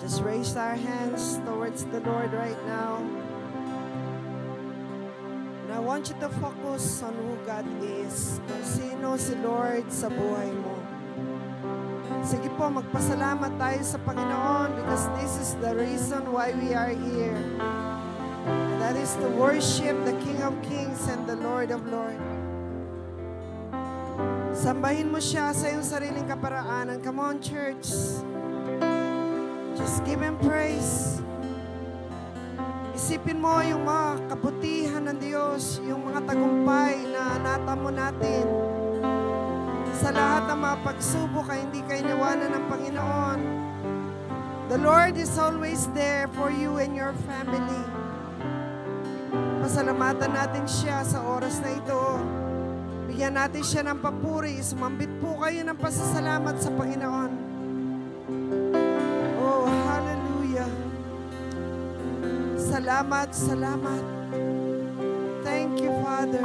Just raise our hands towards the Lord right now. And I want you to focus on who God is. Kung sino si Lord sa buhay mo. Sige po, magpasalamat tayo sa Panginoon because this is the reason why we are here. And that is to worship the King of Kings and the Lord of Lords. Sambahin mo siya sa iyong sariling kaparaanan. Come on, church. Just give Him praise. Isipin mo yung mga kabutihan ng Diyos, yung mga tagumpay na natamo natin. Sa lahat ng mga pagsubok ay hindi ka iniwanan ng Panginoon. The Lord is always there for you and your family. Pasalamatan natin siya sa oras na ito. Bigyan natin siya ng papuri. Sumambit po kayo ng pasasalamat sa Panginoon. Oh, hallelujah. Salamat, salamat. Thank you, Father.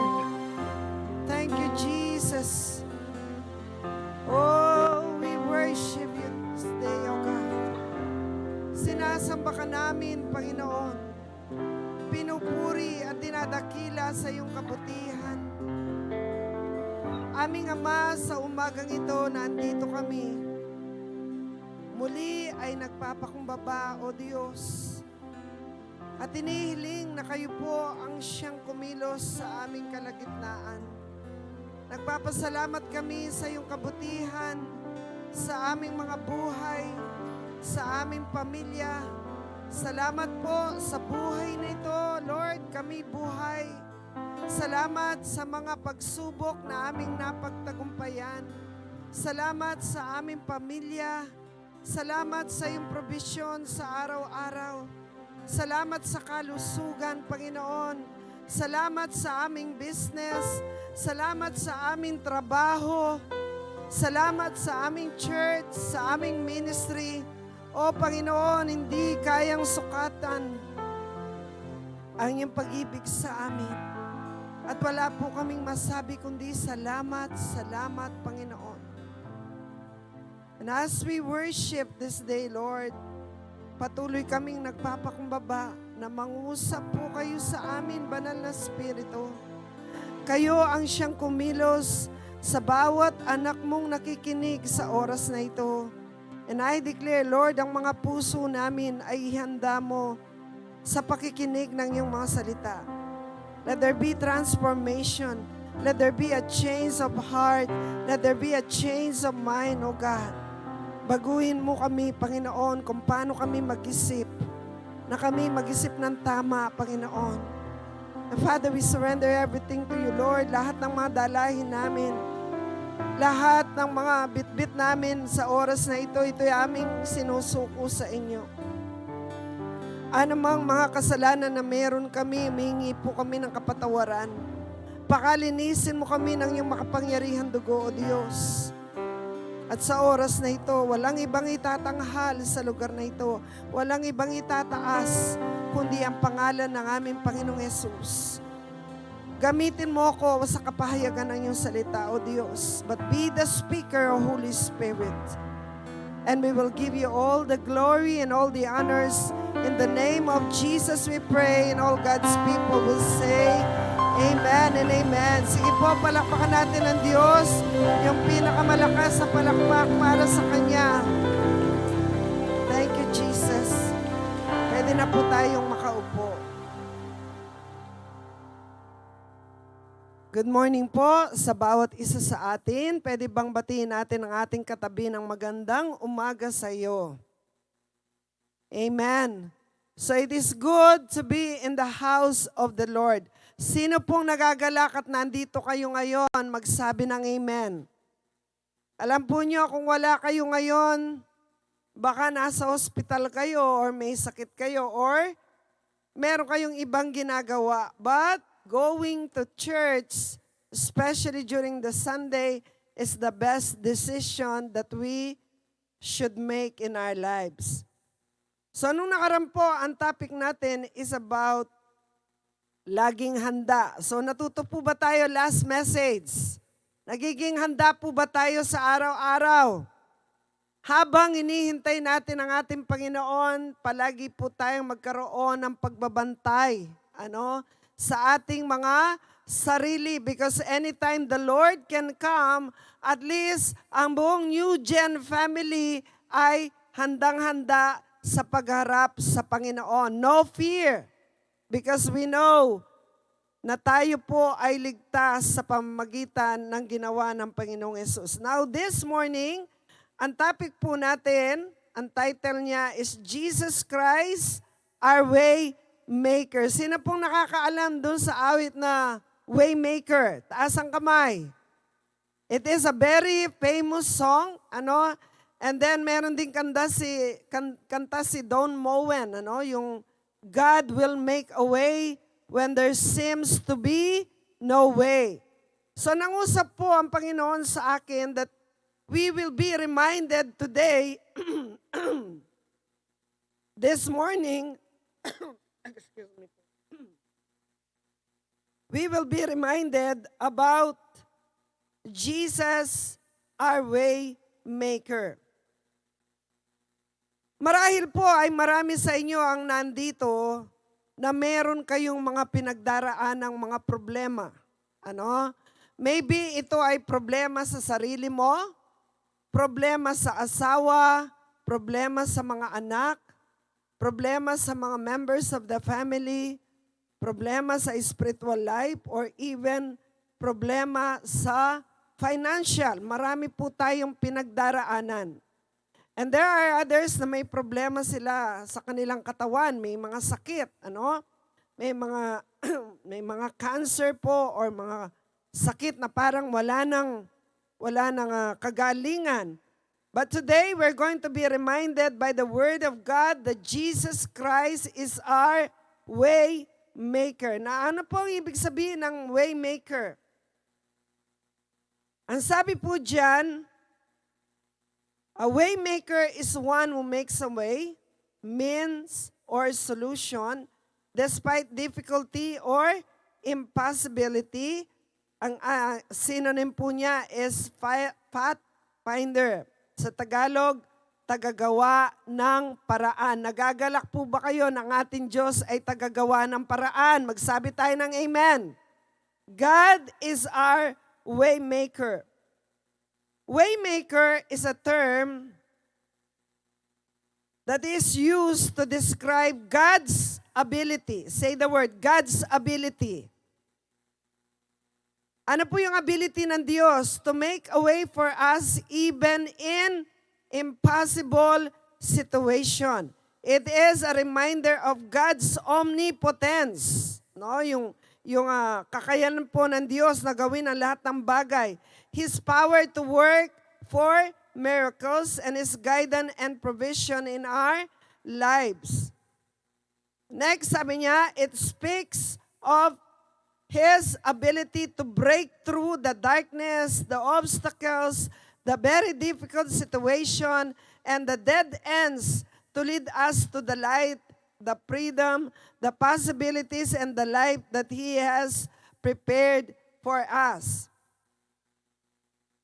Thank you, Jesus. Oh, we worship you this day, oh God. Sinasamba ka namin, Panginoon. Pinupuri at dinadakila sa iyong kabutihan. Aming Ama, sa umagang ito, nandito kami. Muli ay nagpapakumbaba, O Diyos. At inihiling na kayo po ang siyang kumilos sa aming kalagitnaan. Nagpapasalamat kami sa iyong kabutihan, sa aming mga buhay, sa aming pamilya. Salamat po sa buhay na ito, Lord, kami buhay. Salamat sa mga pagsubok na aming napagtagumpayan. Salamat sa aming pamilya. Salamat sa iyong provision sa araw-araw. Salamat sa kalusugan, Panginoon. Salamat sa aming business. Salamat sa aming trabaho. Salamat sa aming church, sa aming ministry. O Panginoon, hindi kayang sukatan ang iyong pag-ibig sa amin. At wala po kaming masabi kundi salamat, salamat, Panginoon. And as we worship this day, Lord, patuloy kaming nagpapakumbaba na mangusap po kayo sa amin, Banal na Espiritu. Kayo ang siyang kumilos sa bawat anak mong nakikinig sa oras na ito. And I declare, Lord, ang mga puso namin ay ihanda mo sa pakikinig ng iyong mga salita. Let there be transformation. Let there be a change of heart. Let there be a change of mind, O God. Baguhin mo kami, Panginoon, kung paano kami mag-isip. Na kami mag-isip ng tama, Panginoon. And Father, we surrender everything to you, Lord. Lahat ng mga dalahin namin. Lahat ng mga bitbit namin sa oras na ito, ito'y aming sinusuko sa inyo. Anumang mga kasalanan na meron kami, humingi po kami ng kapatawaran. Pakalinisin mo kami ng iyong makapangyarihan dugo, O Diyos. At sa oras na ito, walang ibang itatanghal sa lugar na ito. Walang ibang itataas, kundi ang pangalan ng aming Panginoong Yesus. Gamitin mo ako sa kapahayagan ng iyong salita, O Diyos. But be the speaker, O Holy Spirit. And we will give you all the glory and all the honors. In the name of Jesus we pray, and all God's people will say, Amen and Amen. Sige po, palakpakan natin ang Diyos, yung pinakamalakas sa palakpak para sa Kanya. Thank you, Jesus. Pwede na po tayong makaupo. Good morning po sa bawat isa sa atin. Pwede bang batiin natin ang ating katabi ng magandang umaga sa iyo? Amen. So it is good to be in the house of the Lord. Sino pong nagagalak at nandito kayo ngayon, magsabi ng amen. Alam po nyo, kung wala kayo ngayon, baka nasa hospital kayo or may sakit kayo or meron kayong ibang ginagawa. But going to church, especially during the Sunday, is the best decision that we should make in our lives. So nung nakaraan po, ang topic natin is about laging handa. So natuto po ba tayo last message? Nagiging handa po ba tayo sa araw-araw? Habang inihintay natin ang ating Panginoon, palagi po tayong magkaroon ng pagbabantay, sa ating mga sarili. Because anytime the Lord can come, at least ang buong New Gen family ay handang-handa sa pagharap sa Panginoon. No fear, because we know na tayo po ay ligtas sa pamamagitan ng ginawa ng Panginoong Yesus. Now this morning, ang topic po natin, ang title niya is Jesus Christ, our way maker. Sino pong nakakaalam dun sa awit na way maker? Taas ang kamay. It is a very famous song, And then meron din kanta si Don Moen, yung God will make a way when there seems to be no way. So nangusap po ang Panginoon sa akin that we will be reminded today, this morning, excuse me, we will be reminded about Jesus, our way maker. Marahil po ay marami sa inyo ang nandito na meron kayong mga pinagdaraan ng mga problema. Maybe ito ay problema sa sarili mo, problema sa asawa, problema sa mga anak, problema sa mga members of the family, problema sa spiritual life, or even problema sa financial. Marami po tayong pinagdaraanan. And there are others na may problema sila sa kanilang katawan, may mga sakit, May mga may mga cancer po or mga sakit na parang wala nang kagalingan. But today, we're going to be reminded by the Word of God that Jesus Christ is our way maker. Na ano po ang ibig sabihin ng way maker? Ang sabi po dyan, a way maker is one who makes a way, means, or solution despite difficulty or impossibility. Ang synonym po niya is pathfinder. Sa Tagalog, tagagawa ng paraan. Nagagalak po ba kayo ng ating Diyos ay tagagawa ng paraan? Magsabi tayo ng amen. God is our waymaker. Waymaker is a term that is used to describe God's ability. Say the word, God's ability. Ano po yung ability ng Diyos? To make a way for us even in impossible situation. It is a reminder of God's omnipotence. Yung kakayanan po ng Diyos na gawin ang lahat ng bagay. His power to work for miracles and His guidance and provision in our lives. Next, sabi niya, it speaks of His ability to break through the darkness, the obstacles, the very difficult situation, and the dead ends to lead us to the light, the freedom, the possibilities, and the life that He has prepared for us.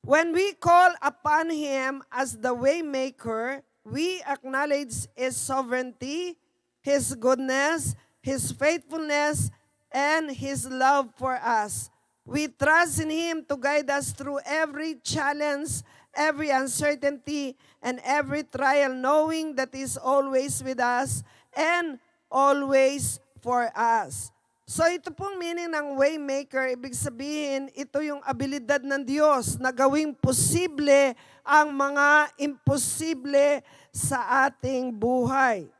When we call upon Him as the Waymaker, we acknowledge His sovereignty, His goodness, His faithfulness, and His love for us. We trust in Him to guide us through every challenge, every uncertainty, and every trial, knowing that He is always with us and always for us. So ito pong meaning ng waymaker, ibig sabihin, ito yung abilidad ng Diyos na gawing posible ang mga imposible sa ating buhay.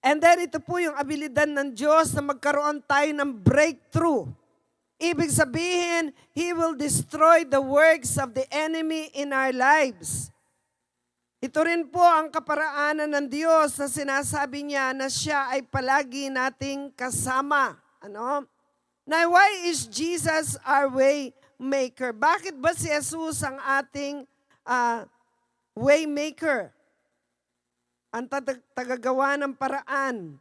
And then ito po yung abilidad ng Diyos na magkaroon tayo ng breakthrough. Ibig sabihin, He will destroy the works of the enemy in our lives. Ito rin po ang kaparaanan ng Diyos na sinasabi niya na siya ay palagi nating kasama. Now, why is Jesus our way maker? Bakit ba si Jesus ang ating way maker? Ang tagagawa ng paraan.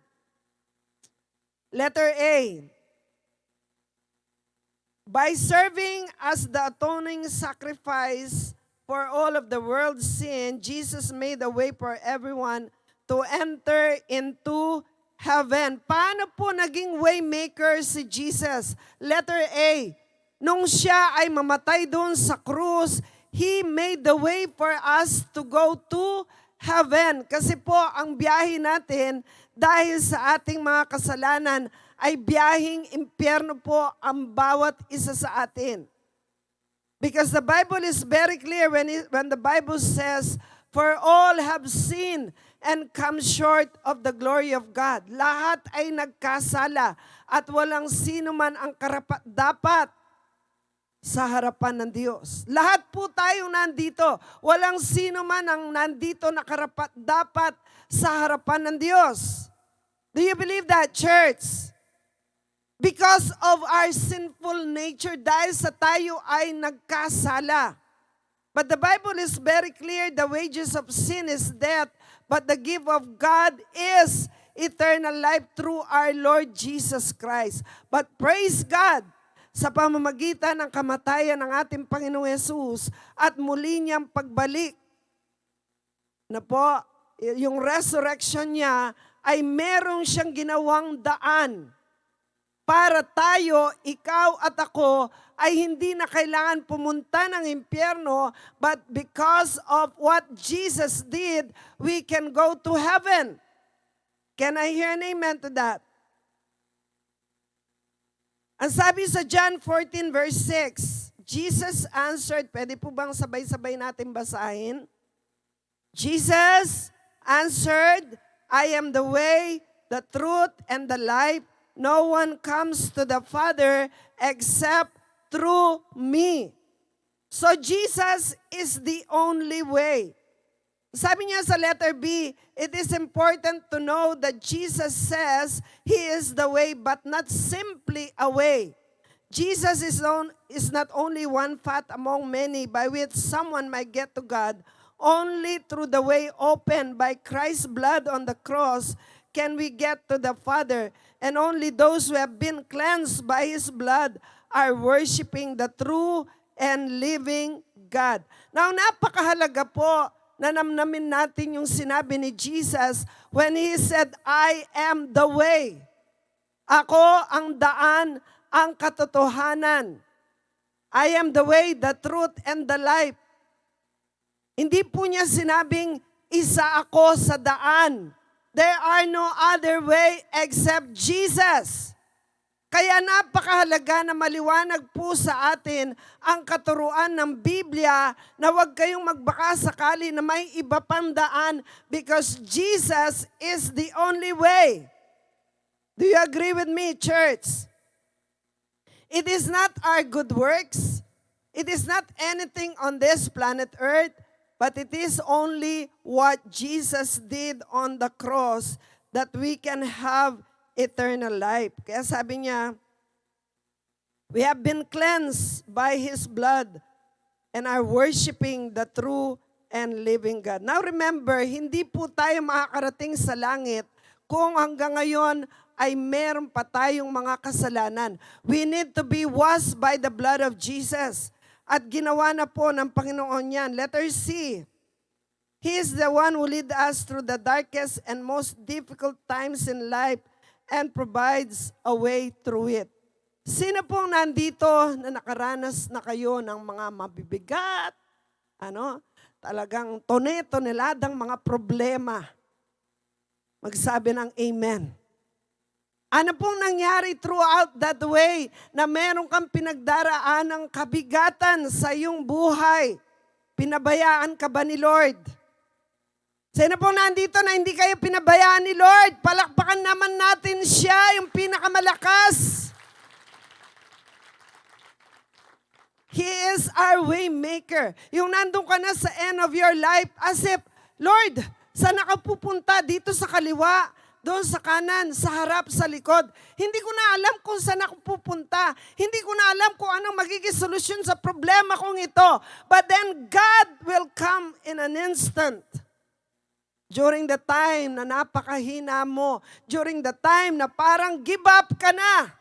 Letter A. By serving as the atoning sacrifice for all of the world's sin, Jesus made a way for everyone to enter into heaven. Paano po naging waymaker si Jesus? Letter A, nung siya ay mamatay doon sa krus, He made the way for us to go to heaven. Kasi po, ang biyahe natin, dahil sa ating mga kasalanan, ay biyaheng impyerno po ang bawat isa sa atin. Because the Bible is very clear when the Bible says, "For all have sinned and come short of the glory of God." Lahat ay nagkasala at walang sino man ang karapat-dapat sa harapan ng Diyos. Lahat po tayong nandito. Walang sino man ang nandito na karapat-dapat sa harapan ng Diyos. Do you believe that, church? Because of our sinful nature, dahil sa tayo ay nagkasala. But the Bible is very clear, the wages of sin is death, but the gift of God is eternal life through our Lord Jesus Christ. But praise God, sa pamamagitan ng kamatayan ng ating Panginoong Yesus at muli niyang pagbalik, na po, yung resurrection niya, ay merong siyang ginawang daan para tayo, ikaw at ako, ay hindi na kailangan pumunta ng impyerno, but because of what Jesus did, we can go to heaven. Can I hear an amen to that? Ang sabi sa John 14 verse 6, Jesus answered, pwede po bang sabay-sabay natin basahin? Jesus answered, "I am the way, the truth, and the life. No one comes to the Father except through me." So Jesus is the only way. Sabi niya sa letter B, it is important to know that Jesus says He is the way, but not simply a way. Jesus is not only one path among many by which someone might get to God. Only through the way opened by Christ's blood on the cross can we get to the Father. And only those who have been cleansed by His blood are worshiping the true and living God. Now, napakahalaga po na namnamin natin yung sinabi ni Jesus when He said, "I am the way." Ako ang daan, ang katotohanan. I am the way, the truth, and the life. Hindi po niya sinabing, isa ako sa daan. There are no other way except Jesus. Kaya napakahalaga na maliwanag po sa atin ang katuruan ng Biblia na huwag kayong magbaka sakali na may iba pang daan because Jesus is the only way. Do you agree with me, church? It is not our good works. It is not anything on this planet Earth. But it is only what Jesus did on the cross that we can have eternal life. Kaya sabi niya, we have been cleansed by His blood and are worshiping the true and living God. Now remember, hindi po tayo makakarating sa langit kung hanggang ngayon ay meron pa tayong mga kasalanan. We need to be washed by the blood of Jesus. At ginawa na po ng Panginoon yan. Letter C, He is the one who leads us through the darkest and most difficult times in life and provides a way through it. Sino pong nandito na nakaranas na kayo ng mga mabibigat, talagang tone-toneladang mga problema? Magsabi ng amen. Ano pong nangyari throughout that way na meron kang pinagdaraan ng kabigatan sa iyong buhay? Pinabayaan ka ba ni Lord? Sino pong nandito na hindi kayo pinabayaan ni Lord? Palakpakan naman natin siya, yung pinakamalakas. He is our way maker. Yung nandun ka na sa end of your life as if, Lord, saan ako pupunta? Dito sa kaliwa, doon sa kanan, sa harap, sa likod. Hindi ko na alam kung saan ako pupunta. Hindi ko na alam kung anong magiging solusyon sa problema kong ito. But then God will come in an instant. During the time na napakahina mo. During the time na parang give up ka na.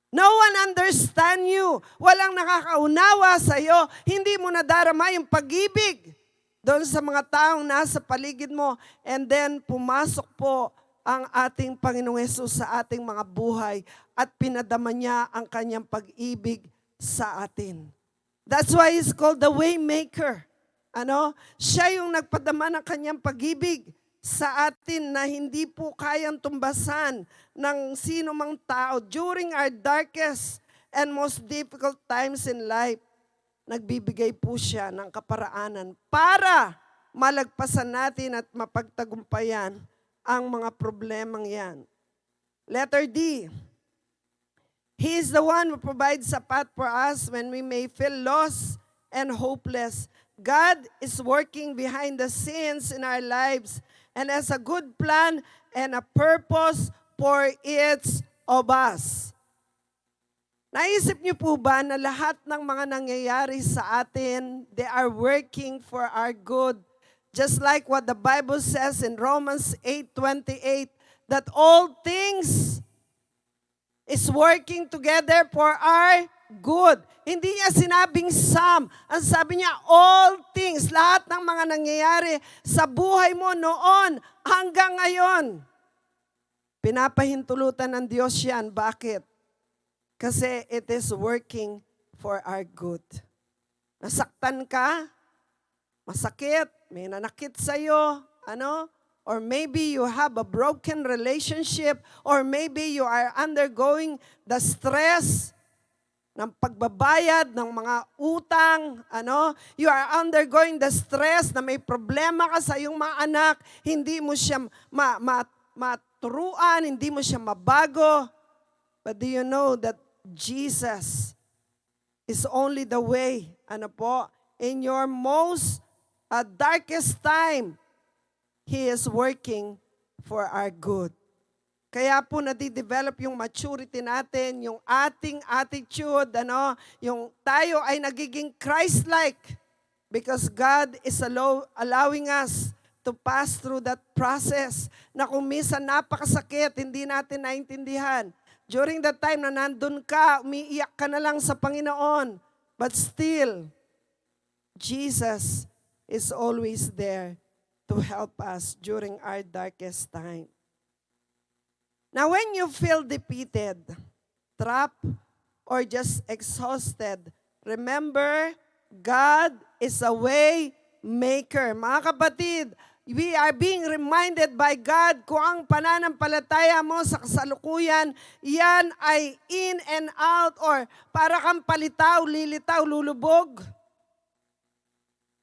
No one understand you. Walang nakakaunawa sa iyo. Hindi mo nadarama yung pag-ibig doon sa mga taong nasa paligid mo. And then, pumasok po ang ating Panginoong Hesus sa ating mga buhay at pinadama niya ang kanyang pag-ibig sa atin. That's why He's called the Waymaker. Siya yung nagpadama ng kanyang pag-ibig sa atin na hindi po kayang tumbasan ng sino mang tao. During our darkest and most difficult times in life, nagbibigay po siya ng kaparaanan para malagpasan natin at mapagtagumpayan ang mga problemang yan. Letter D. He is the one who provides a path for us when we may feel lost and hopeless. God is working behind the scenes in our lives and has a good plan and a purpose for each of us. Naisip niyo po ba na lahat ng mga nangyayari sa atin, they are working for our good? Just like what the Bible says in Romans 8:28, that all things is working together for our good. Hindi niya sinabing some. Ang sabi niya, all things, lahat ng mga nangyayari sa buhay mo noon hanggang ngayon. Pinapahintulutan ng Diyos yan. Bakit? Kasi it is working for our good. Nasaktan ka, masakit, may nanakit sa'yo, or maybe you have a broken relationship, or maybe you are undergoing the stress ng pagbabayad ng mga utang, you are undergoing the stress na may problema ka sa iyong mga anak, hindi mo siya maturuan, hindi mo siya mabago. But do you know that Jesus is only the way, in your most darkest time, He is working for our good. Kaya po nadidevelop yung maturity natin, yung ating attitude, yung tayo ay nagiging Christ-like because God is allowing us to pass through that process na kung minsan napakasakit, hindi natin naintindihan. During that time na nandun ka, umiiyak ka na lang sa Panginoon. But still, Jesus is always there to help us during our darkest time. Now, when you feel defeated, trapped, or just exhausted, remember, God is a way maker. Mga kapatid, we are being reminded by God kung ang pananampalataya mo sa kasalukuyan, yan ay in and out or para kang palitaw, lilitaw, lulubog.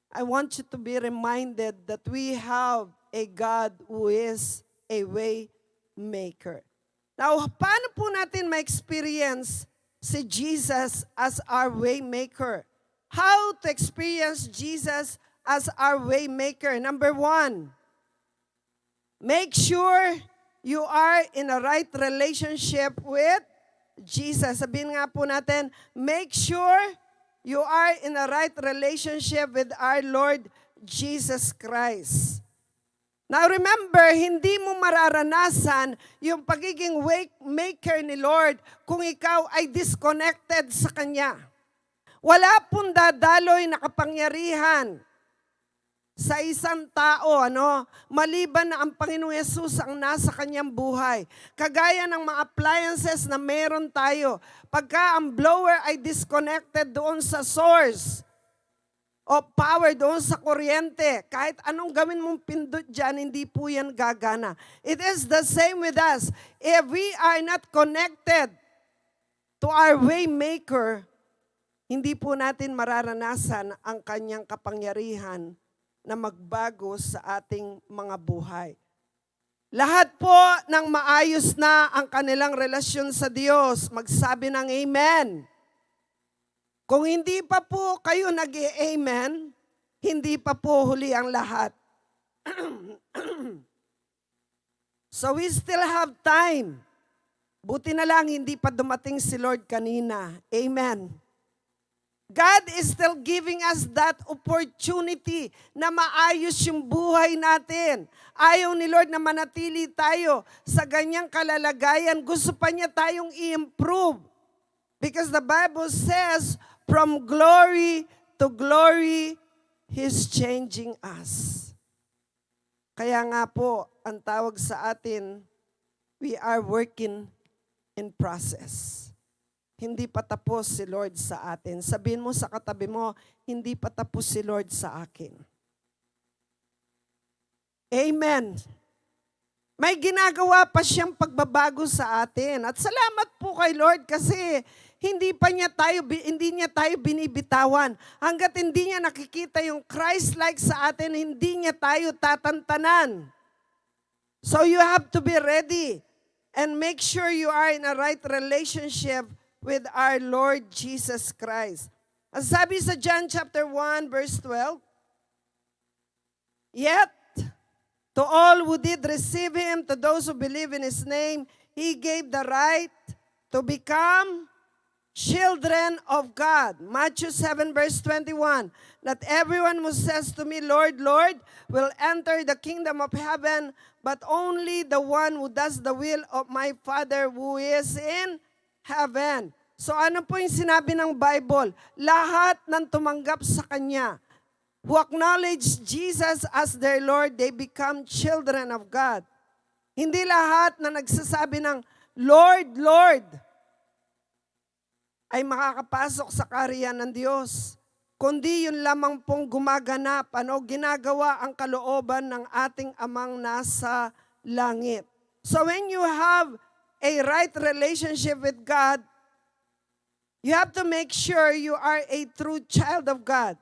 I want you to be reminded that we have a God who is a way maker. Now, paano po natin ma-experience si Jesus as our way maker? How to experience Jesus as our way maker? Number 1, make sure you are in a right relationship with Jesus. Sabihin nga po natin, make sure you are in a right relationship with our Lord Jesus Christ. Now remember, hindi mo mararanasan yung pagiging way maker ni Lord kung ikaw ay disconnected sa Kanya. Wala pong dadaloy na kapangyarihan sa isang tao, maliban na ang Panginoong Hesus ang nasa kanyang buhay. Kagaya ng mga appliances na meron tayo. Pagka ang blower ay disconnected doon sa source o power doon sa kuryente, kahit anong gawin mong pindot dyan, hindi po yan gagana. It is the same with us. If we are not connected to our way maker, hindi po natin mararanasan ang kanyang kapangyarihan na magbago sa ating mga buhay. Lahat po ng maayos na ang kanilang relasyon sa Diyos, magsabi ng Amen. Kung hindi pa po kayo nag-i-Amen, hindi pa po huli ang lahat. So we still have time. Buti na lang hindi pa dumating si Lord kanina. Amen. God is still giving us that opportunity na maayos yung buhay natin. Ayaw ni Lord na manatili tayo sa ganyang kalalagayan. Gusto pa niya tayong i-improve. Because the Bible says, from glory to glory, He's changing us. Kaya nga po, ang tawag sa atin, we are working in process. Hindi pa tapos si Lord sa atin. Sabihin mo sa katabi mo, hindi pa tapos si Lord sa akin. Amen. May ginagawa pa siyang pagbabago sa atin. At salamat po kay Lord kasi hindi niya tayo binibitawan. Hanggat hindi niya nakikita yung Christ-like sa atin, hindi niya tayo tatantanan. So you have to be ready and make sure you are in a right relationship with our Lord Jesus Christ. Ang sabi sa John chapter 1 verse 12, yet to all who did receive Him, to those who believe in His name, He gave the right to become children of God. Matthew 7 verse 21, not everyone who says to me, Lord, Lord, will enter the kingdom of heaven, but only the one who does the will of my Father who is in heaven. So ano po yung sinabi ng Bible? Lahat ng tumanggap sa Kanya, who acknowledge Jesus as their Lord, they become children of God. Hindi lahat na nagsasabi ng Lord, Lord, ay makakapasok sa kaharian ng Diyos. Kundi yun lamang pong gumaganap, ginagawa ang kalooban ng ating Amang nasa langit. So when you have a right relationship with God, you have to make sure you are a true child of God.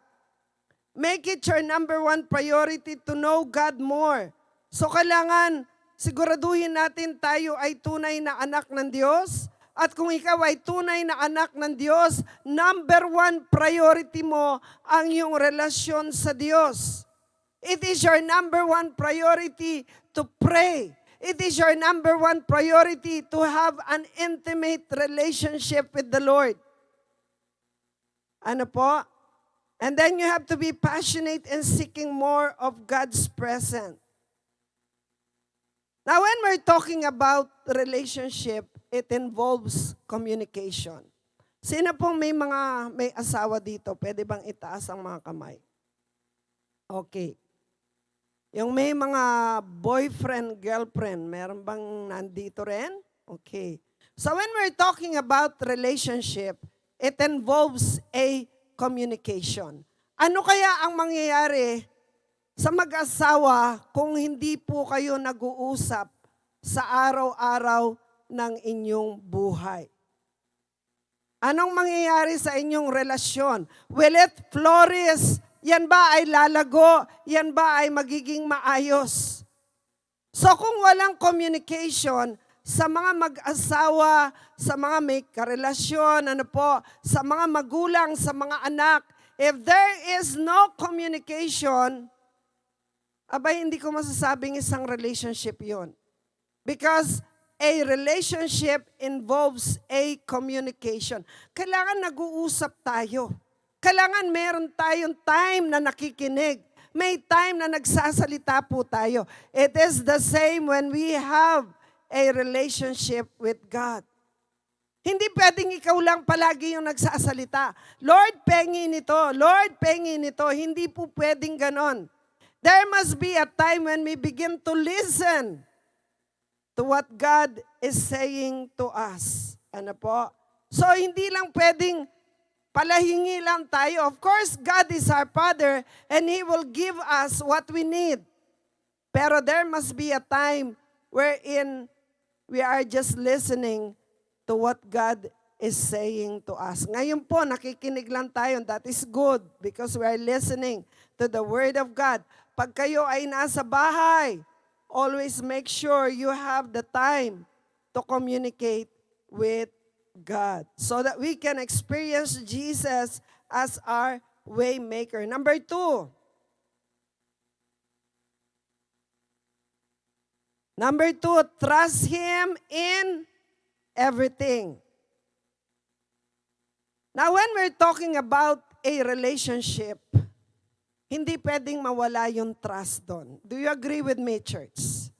Make it your number one priority to know God more. So kailangan siguraduhin natin tayo ay tunay na anak ng Diyos. At kung ikaw ay tunay na anak ng Diyos, number one priority mo ang iyong relasyon sa Diyos. It is your number one priority to pray. It is your number one priority to have an intimate relationship with the Lord. Ano po? And then you have to be passionate in seeking more of God's presence. Now, when we're talking about relationship, it involves communication. Sino pong may asawa dito? Pwede bang itaas ang mga kamay? Okay. Yung may mga boyfriend, girlfriend, meron bang nandito rin? Okay. So when we're talking about relationship, it involves a communication. Ano kaya ang mangyayari sa mag-asawa kung hindi po kayo nag-uusap sa araw-araw ng inyong buhay? Anong mangyayari sa inyong relasyon? Will it flourish? Yan ba ay lalago? Yan ba ay magiging maayos? So kung walang communication sa mga mag-asawa, sa mga may karelasyon, sa mga magulang, sa mga anak, if there is no communication, hindi ko masasabing isang relationship yon. Because a relationship involves a communication. Kailangan nag-uusap tayo. Kailangan meron tayong time na nakikinig. May time na nagsasalita po tayo. It is the same when we have a relationship with God. Hindi pwedeng ikaw lang palagi yung nagsasalita. Lord, pengi nito. Lord, pengi nito. Hindi po pwedeng ganon. There must be a time when we begin to listen to what God is saying to us. Ano po? So, hindi lang pwedeng palahingi lang tayo. Of course, God is our Father and He will give us what we need. Pero there must be a time wherein we are just listening to what God is saying to us. Ngayon po, nakikinig lang tayo. That is good because we are listening to the Word of God. Pag kayo ay nasa bahay, always make sure you have the time to communicate with God so that we can experience Jesus as our way maker. Number 2. Number 2, trust Him in everything. Now, when we're talking about a relationship, hindi pwedeng mawala yung trust doon. Do you agree with me, church?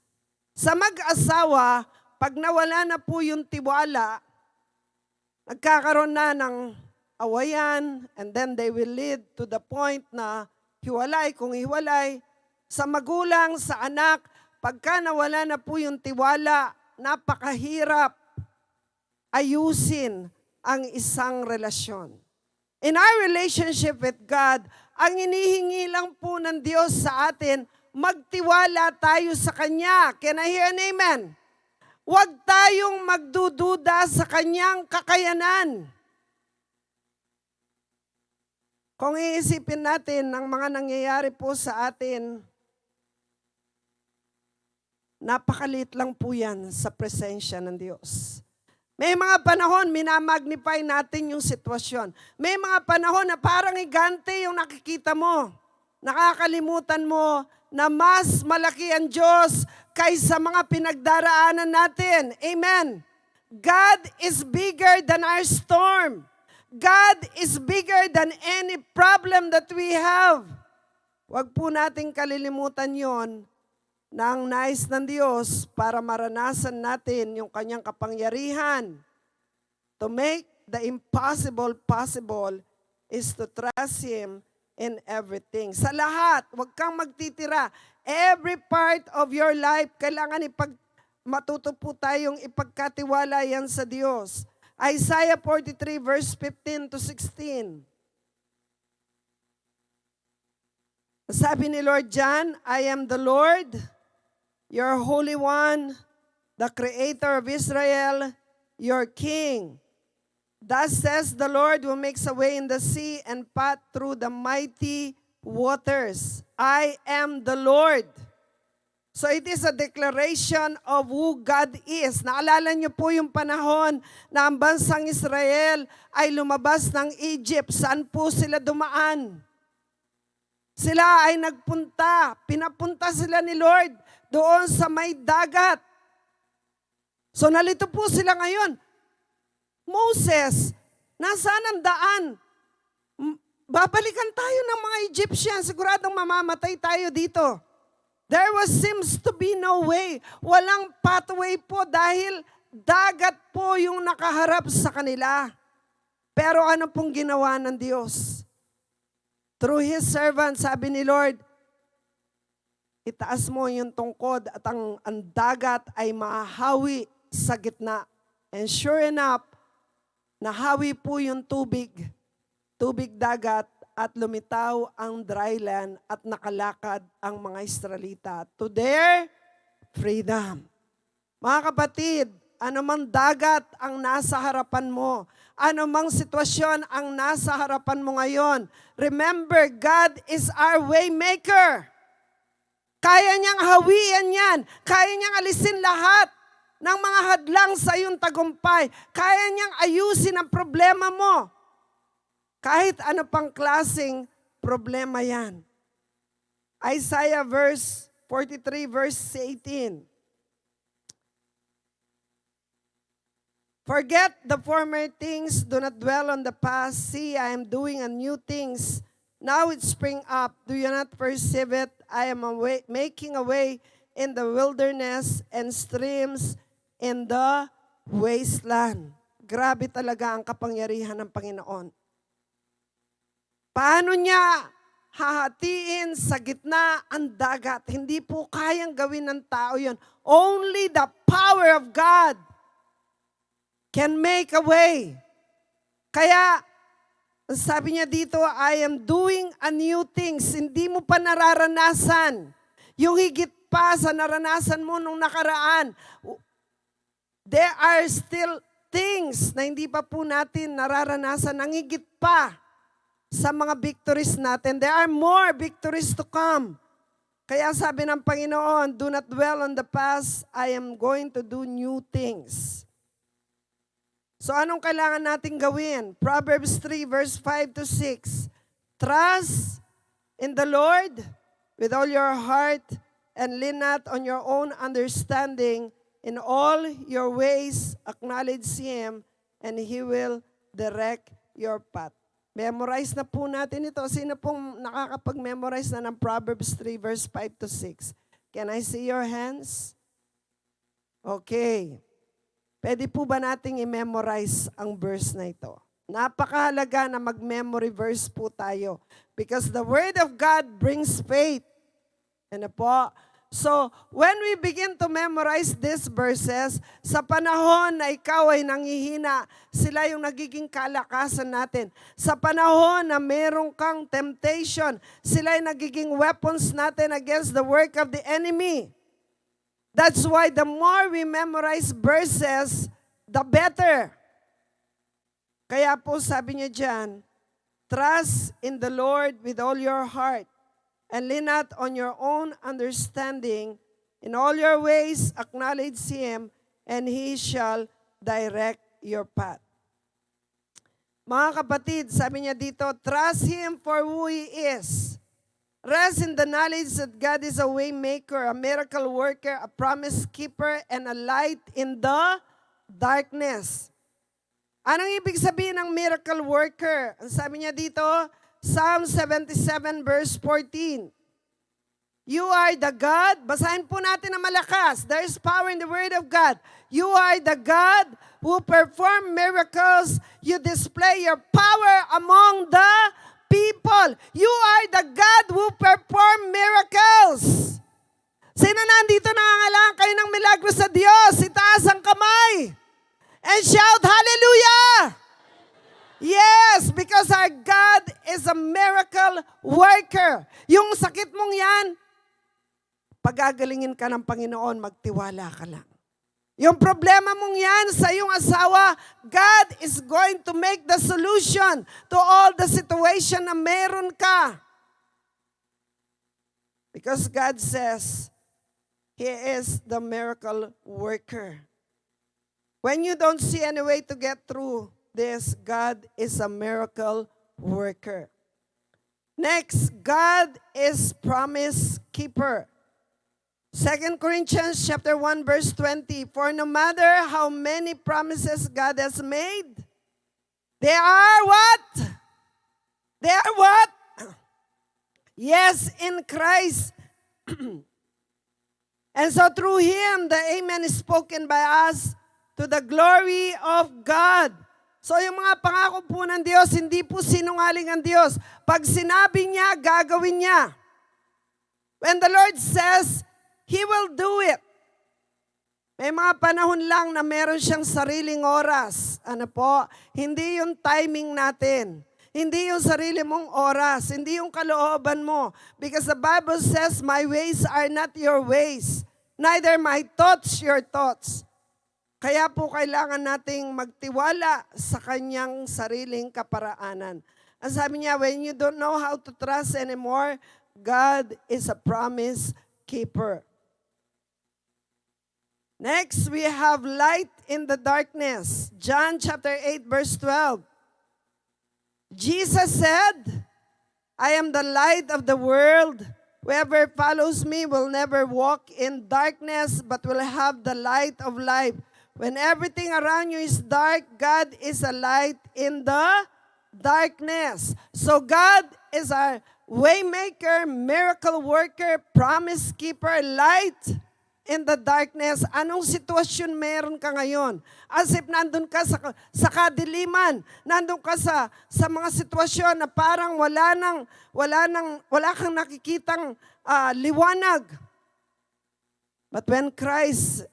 Sa mag-asawa, pag nawala na po yung tiwala, nagkakaroon na ng awayan, and then they will lead to the point na hiwalay, kung hiwalay, sa magulang, sa anak, pagka nawala na po yung tiwala, napakahirap ayusin ang isang relasyon. In our relationship with God, ang inihingi lang po ng Diyos sa atin, magtiwala tayo sa Kanya. Can I hear an amen? Huwag tayong magdududa sa Kanyang kakayanan. Kung iisipin natin ang mga nangyayari po sa atin, napakalit lang po yan sa presensya ng Diyos. May mga panahon, minamagnify natin yung sitwasyon. May mga panahon na parang higante yung nakikita mo. Nakakalimutan mo na mas malaki ang Diyos kaysa mga pinagdaraanan natin. Amen. God is bigger than our storm. God is bigger than any problem that we have. Huwag po nating kalilimutan yon na ang nais ng Diyos para maranasan natin yung kanyang kapangyarihan. To make the impossible possible is to trust Him in everything. Sa lahat, huwag kang magtitira. Every part of your life, kailangan matuto po tayong ipagkatiwala yan sa Diyos. Isaiah 43 verse 15 to 16. Sabi ni Lord John, I am the Lord, your Holy One, the Creator of Israel, your King. Thus says the Lord who makes a way in the sea and path through the mighty waters. I am the Lord. So it is a declaration of who God is. Naalala niyo po yung panahon na ang bansang Israel ay lumabas ng Egypt. Saan po sila dumaan? Sila ay pinapunta sila ni Lord doon sa may dagat. So nalito po sila ngayon. Moses, nasaan ang daan? Babalikan tayo ng mga Egyptian. Siguradong mamamatay tayo dito. There seems to be no way. Walang pathway po dahil dagat po yung nakaharap sa kanila. Pero ano pong ginawa ng Diyos? Through His servant, sabi ni Lord, itaas mo yung tungkod at ang dagat ay mahahawi sa gitna. And sure enough, nahawi po yung tubig dagat, at lumitaw ang dry land at nakalakad ang mga Israelita to their freedom. Mga kapatid, anumang dagat ang nasa harapan mo, anumang sitwasyon ang nasa harapan mo ngayon, remember, God is our way maker. Kaya niyang hawian yan. Kaya niyang alisin lahat ng mga hadlang sa iyong tagumpay. Kaya niyang ayusin ang problema mo. Kahit ano pang klaseng problema yan. Isaiah 43 verse 18. Forget the former things, do not dwell on the past. See, I am doing a new things. Now it spring up. Do you not perceive it? I am making a way in the wilderness and streams in the wasteland. Grabe talaga ang kapangyarihan ng Panginoon. Paano niya hahatiin sa gitna ang dagat? Hindi po kayang gawin ng tao yun. Only the power of God can make a way. Kaya, sabi niya dito, I am doing a new things. Hindi mo pa nararanasan. Yung higit pa sa naranasan mo nung nakaraan. There are still things na hindi pa po natin nararanasan. Ang higit pa sa mga victories natin. There are more victories to come. Kaya sabi ng Panginoon, do not dwell on the past. I am going to do new things. So anong kailangan natin gawin? Proverbs 3 verse 5 to 6. Trust in the Lord with all your heart and lean not on your own understanding. In all your ways acknowledge Him and He will direct your path. Memorize na po natin ito. Sino pong nakakapag-memorize na ng Proverbs 3 verse 5 to 6? Can I see your hands? Okay. Pwede po ba nating i-memorize ang verse na ito? Napakahalaga na mag-memory verse po tayo because the Word of God brings faith. Ano po? So, when we begin to memorize these verses, sa panahon na ikaw ay nanghihina, sila yung nagiging kalakasan natin. Sa panahon na merong kang temptation, sila yung nagiging weapons natin against the work of the enemy. That's why the more we memorize verses, the better. Kaya po sabi niya dyan, trust in the Lord with all your heart and lean not on your own understanding. In all your ways acknowledge Him and He shall direct your path. Mga kapatid, sabi niya dito, trust Him for who He is. Rest in the knowledge that God is a way maker, a miracle worker, a promise keeper, and a light in the darkness. Anong ibig sabihin ng miracle worker? Ang sabi niya dito, Psalm 77 verse 14. You are the God, basahin po natin na malakas. There is power in the Word of God. You are the God who perform miracles. You display your power among the people. You are the God who perform miracles. Sino nandito nangangailangan kayo ng milagro sa Diyos? Itaas ang kamay. And shout, hallelujah! Yes, because our God is a miracle worker. Yung sakit mong yan, pagagalingin ka ng Panginoon, magtiwala ka lang. Yung problema mong yan sa iyong asawa, God is going to make the solution to all the situation na meron ka. Because God says, He is the miracle worker. When you don't see any way to get through this, God is a miracle worker. Next, God is promise keeper. 2 Corinthians chapter 1 verse 20, for no matter how many promises God has made, they are what? They are what? Yes, in Christ. And so through Him, the Amen is spoken by us to the glory of God. So yung mga pangako po ng Diyos, hindi po sinungaling ang Diyos. Pag sinabi niya, gagawin niya. When the Lord says, He will do it. May mga panahon lang na meron siyang sariling oras. Ano po? Hindi yung timing natin. Hindi yung sarili mong oras. Hindi yung kalooban mo. Because the Bible says, my ways are not your ways. Neither my thoughts your thoughts. Kaya po kailangan nating magtiwala sa kanyang sariling kaparaanan. Ang sabi niya, when you don't know how to trust anymore, God is a promise keeper. Next, we have light in the darkness. John chapter 8 verse 12. Jesus said, I am the light of the world. Whoever follows me will never walk in darkness, but will have the light of life. When everything around you is dark, God is a light in the darkness. So God is our waymaker, miracle worker, promise keeper, light in the darkness. Anong sitwasyon meron ka ngayon? As if nandun ka sa kadiliman, nandun ka sa mga sitwasyon na parang wala kang nakikitang liwanag. But when Christ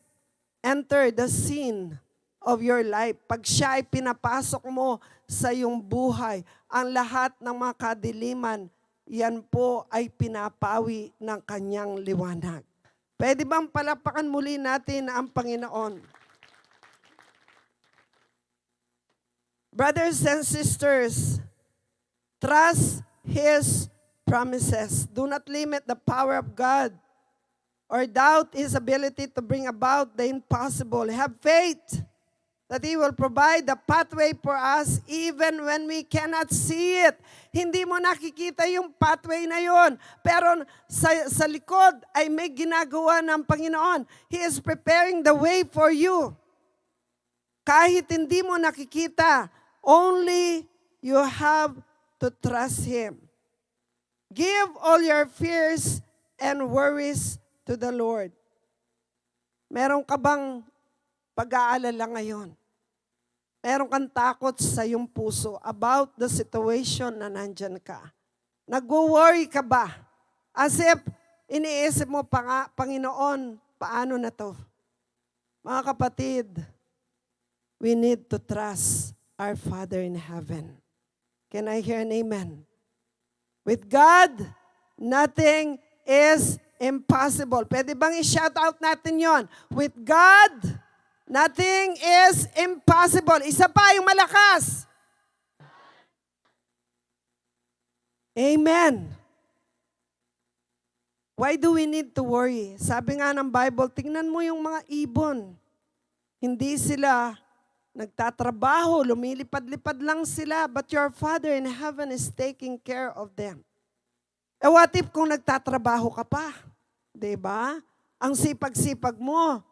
entered the scene of your life, pag siya ay pinapasok mo sa iyong buhay, ang lahat ng mga kadiliman, yan po ay pinapawi ng kanyang liwanag. Pwede bang palapakan muli natin ang Panginoon? Brothers and sisters, trust His promises. Do not limit the power of God or doubt His ability to bring about the impossible. Have faith that He will provide the pathway for us even when we cannot see it. Hindi mo nakikita yung pathway na yon, pero sa likod ay may ginagawa ng Panginoon. He is preparing the way for you. Kahit hindi mo nakikita, only you have to trust Him. Give all your fears and worries to the Lord. Meron ka bang pag-aalala ngayon. Meron kang takot sa iyong puso about the situation na nandyan ka. Nag-worry ka ba? As if iniisip mo pa nga, Panginoon, paano na to? Mga kapatid, we need to trust our Father in heaven. Can I hear an amen? With God, nothing is impossible. Pwede bang i-shout out natin yon? With God, nothing is impossible. Isa pa, yung malakas. Amen. Why do we need to worry? Sabi nga ng Bible, tingnan mo yung mga ibon. Hindi sila nagtatrabaho, lumilipad-lipad lang sila, but your Father in heaven is taking care of them. Eh what if kung nagtatrabaho ka pa? Diba? Ang sipag-sipag mo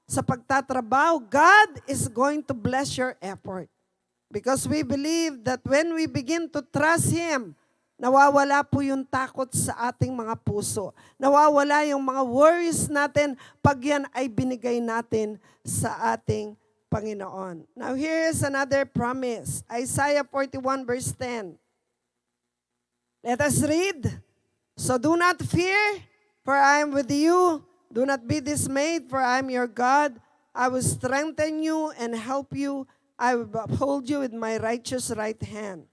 sa pagtatrabaho, God is going to bless your effort. Because we believe that when we begin to trust Him, nawawala po yung takot sa ating mga puso. Nawawala yung mga worries natin pag yan ay binigay natin sa ating Panginoon. Now here is another promise. Isaiah 41 verse 10. Let us read. So do not fear, for I am with you. Do not be dismayed, for I am your God. I will strengthen you and help you. I will uphold you with my righteous right hand.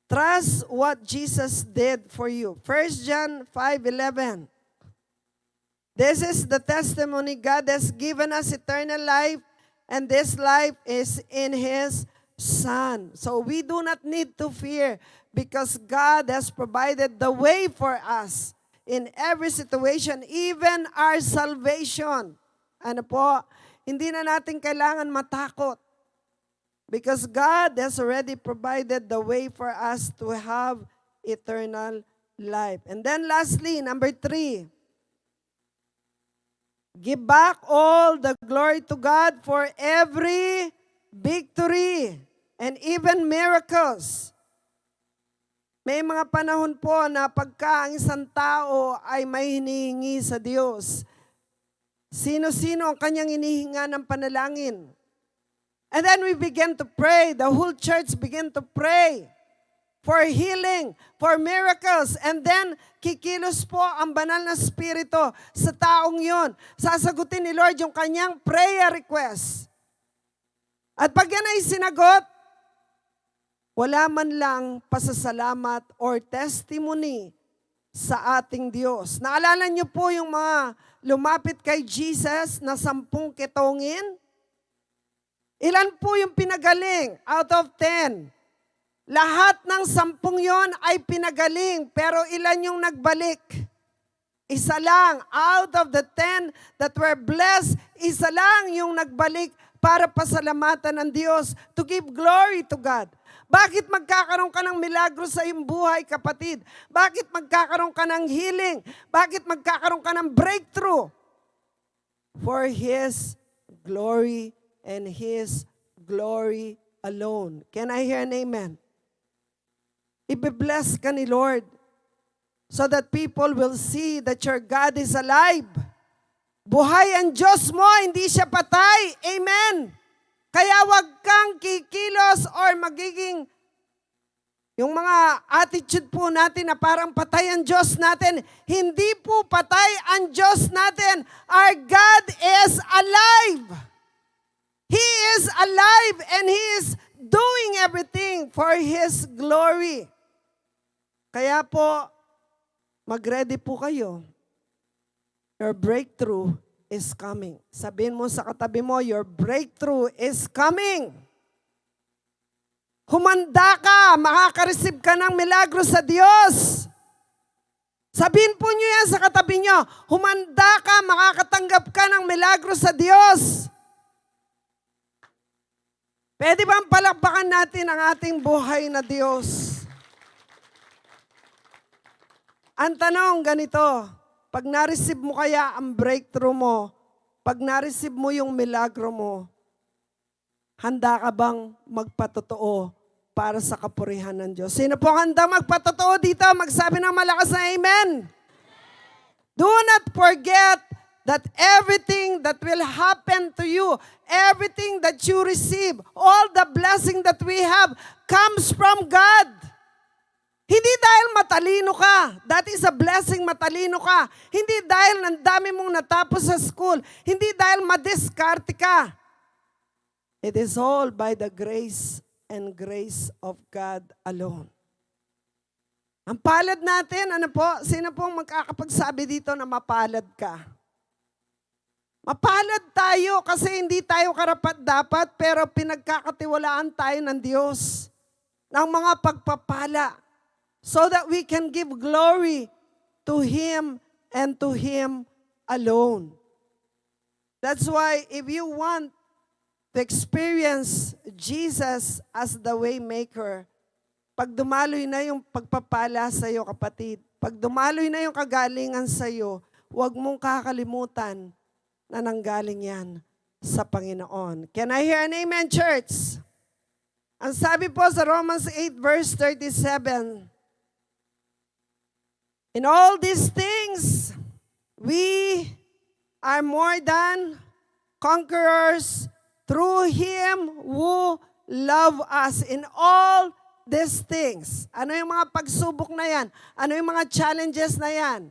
Trust what Jesus did for you. 1 John 5:11. This is the testimony God has given us eternal life, and this life is in His Son. So we do not need to fear because God has provided the way for us in every situation, even our salvation. Ano po? Hindi na natin kailangan matakot. Because God has already provided the way for us to have eternal life. And then lastly, number 3, give back all the glory to God for every victory and even miracles. May mga panahon po na pagka ang isang tao ay may hinihingi sa Diyos, sino-sino ang kanyang hinihinga ng panalangin? And then we begin to pray. The whole church begin to pray for healing, for miracles. And then, kikilos po ang banal na spirito sa taong yon. Sasagutin ni Lord yung kanyang prayer request. At pag yan ay sinagot, wala man lang pasasalamat or testimony sa ating Diyos. Naalala niyo po yung mga lumapit kay Jesus na 10 kitongin? Ilan po yung pinagaling out of 10? Lahat ng 10 yon ay pinagaling, pero ilan yung nagbalik? Isa lang. Out of the 10 that were blessed, isa lang yung nagbalik para pasalamatan ng Diyos, to give glory to God. Bakit magkakaroon ka ng milagro sa iyong buhay, kapatid? Bakit magkakaroon ka ng healing? Bakit magkakaroon ka ng breakthrough? For His glory and His glory alone. Can I hear an amen? Ibe-bless ka ni Lord so that people will see that your God is alive. Buhay ang Diyos mo, hindi siya patay. Amen. Kaya wag kang kikilos or magiging yung mga attitude po natin na parang patay ang Diyos natin. Hindi po patay ang Diyos natin. Our God is alive. He is alive and He is doing everything for His glory. Kaya po, mag-ready po kayo. Your breakthrough is coming. Sabihin mo sa katabi mo, your breakthrough is coming. Humanda ka, makaka-receive ka ng milagro sa Diyos. Sabihin po niyo yan sa katabi niyo, humanda ka, makakatanggap ka ng milagro sa Diyos. Pwede ba palakpakan natin ang ating buhay na Diyos? Ang tanong ganito, pag na-receive mo kaya ang breakthrough mo, pag na-receive mo yung milagro mo, handa ka bang magpatotoo para sa kapurihan ng Diyos? Sino po handa magpatotoo dito? Magsabi ng malakas na amen. Do not forget that everything that will happen to you, everything that you receive, all the blessing that we have comes from God. Hindi dahil matalino ka. That is a blessing, matalino ka. Hindi dahil ang dami mong natapos sa school. Hindi dahil madiskarte ka. It is all by the grace and grace of God alone. Ang palad natin, ano po? Sino pong magkakapagsabi dito na mapalad ka? Mapalad tayo kasi hindi tayo karapat-dapat pero pinagkakatiwalaan tayo ng Diyos ng mga pagpapala so that we can give glory to Him and to Him alone. That's why if you want to experience Jesus as the way maker, pag dumaloy na yung pagpapala sa iyo, kapatid, pag dumaloy na yung kagalingan sa iyo, huwag mong kakalimutan na nanggaling yan sa Panginoon. Can I hear an amen, church? Ang sabi po sa Romans 8 verse 37, in all these things, we are more than conquerors through Him who loved us. In all these things. Ano yung mga pagsubok na yan? Ano yung mga challenges na yan?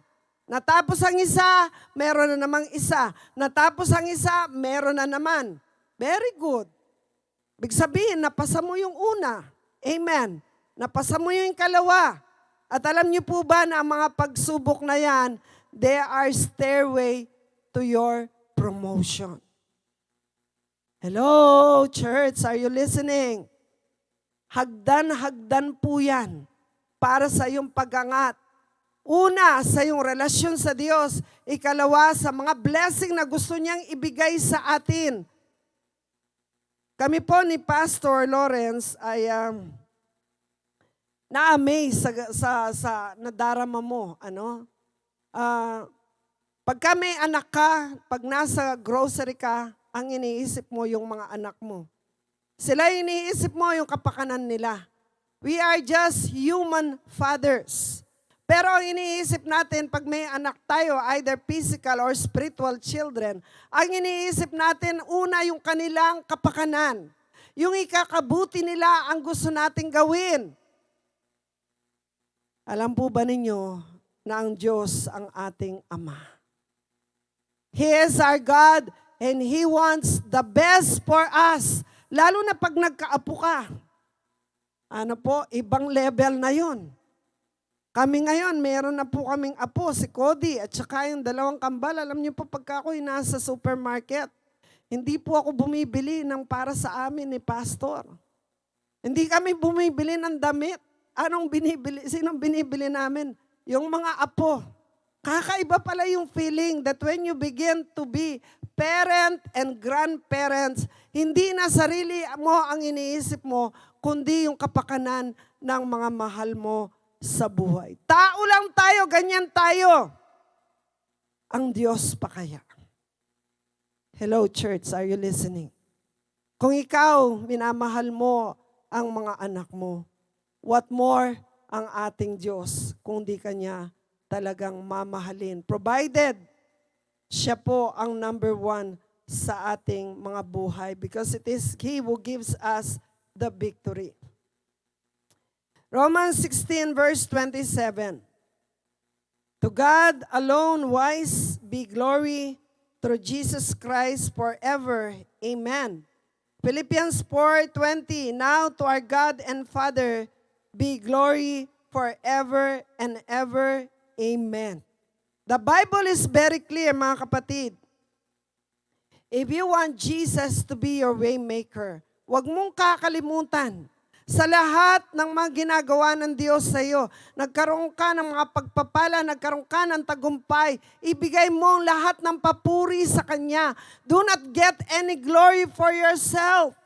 Natapos ang isa, meron na namang isa. Natapos ang isa, meron na naman. Very good. Big sabihin, napasa mo yung una. Amen. Napasa mo yung kalawa. At alam niyo po ba na ang mga pagsubok na yan, they are stairway to your promotion. Hello, church, are you listening? Hagdan-hagdan po yan para sa iyong pagangat. Una, sa iyong relasyon sa Diyos. Ikalawa, sa mga blessing na gusto niyang ibigay sa atin. Kami po ni Pastor Lawrence ay na-amaze sa nadarama mo. Pagka may anak ka, pag nasa grocery ka, ang iniisip mo yung mga anak mo. Sila iniisip mo yung kapakanan nila. We are just human fathers. Pero ang iniisip natin pag may anak tayo, either physical or spiritual children, ang iniisip natin una yung kanilang kapakanan. Yung ikakabuti nila ang gusto nating gawin. Alam po ba ninyo na ang Diyos ang ating Ama? He is our God and He wants the best for us. Lalo na pag nagkaapo ka. Ibang level na yun. Kami ngayon, meron na po kaming apo, si Cody, at saka yung dalawang kambal. Alam niyo po, pagka ako'y nasa supermarket, hindi po ako bumibili ng para sa amin ni Pastor. Hindi kami bumibili ng damit. Anong binibili? Sinong binibili namin? Yung mga apo. Kakaiba pala yung feeling that when you begin to be parent and grandparents, hindi na sarili mo ang iniisip mo, kundi yung kapakanan ng mga mahal mo sa buhay. Tao lang tayo, ganyan tayo. Ang Diyos pa kaya? Hello, church, are you listening? Kung ikaw, minamahal mo ang mga anak mo, what more ang ating Diyos kung di Kanya talagang mamahalin. Provided, siya po ang number one sa ating mga buhay because it is He who gives us the victory. Romans 16 verse 27. To God alone wise be glory through Jesus Christ forever. Amen. Philippians 4:20. Now to our God and Father be glory forever and ever. Amen. The Bible is very clear, mga kapatid. If you want Jesus to be your way maker, huwag mong kakalimutan sa lahat ng mga ginagawa ng Diyos sa iyo. Nagkaroon ka ng mga pagpapala, nagkaroon ka ng tagumpay, ibigay mo ang lahat ng papuri sa Kanya. Do not get any glory for yourself.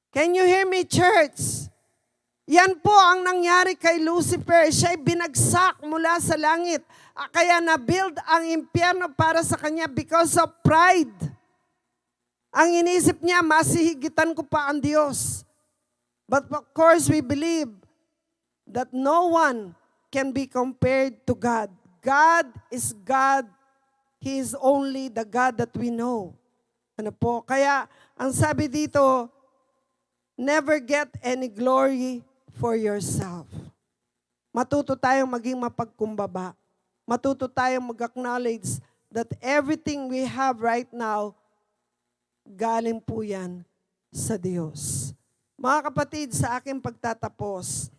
Can you hear me, church? Yan po ang nangyari kay Lucifer. Siya'y binagsak mula sa langit. Kaya na-build ang impyerno para sa kanya because of pride. Ang inisip niya, masihigitan ko pa ang Diyos. But of course, we believe that no one can be compared to God. God is God He is only the God that we know. Ano po? Kaya, ang sabi dito, never get any glory for yourself. Matuto tayong maging mapagkumbaba. Matuto tayong mag-acknowledge that everything we have right now, galing po yan sa Diyos. Mga kapatid, sa aking pagtatapos,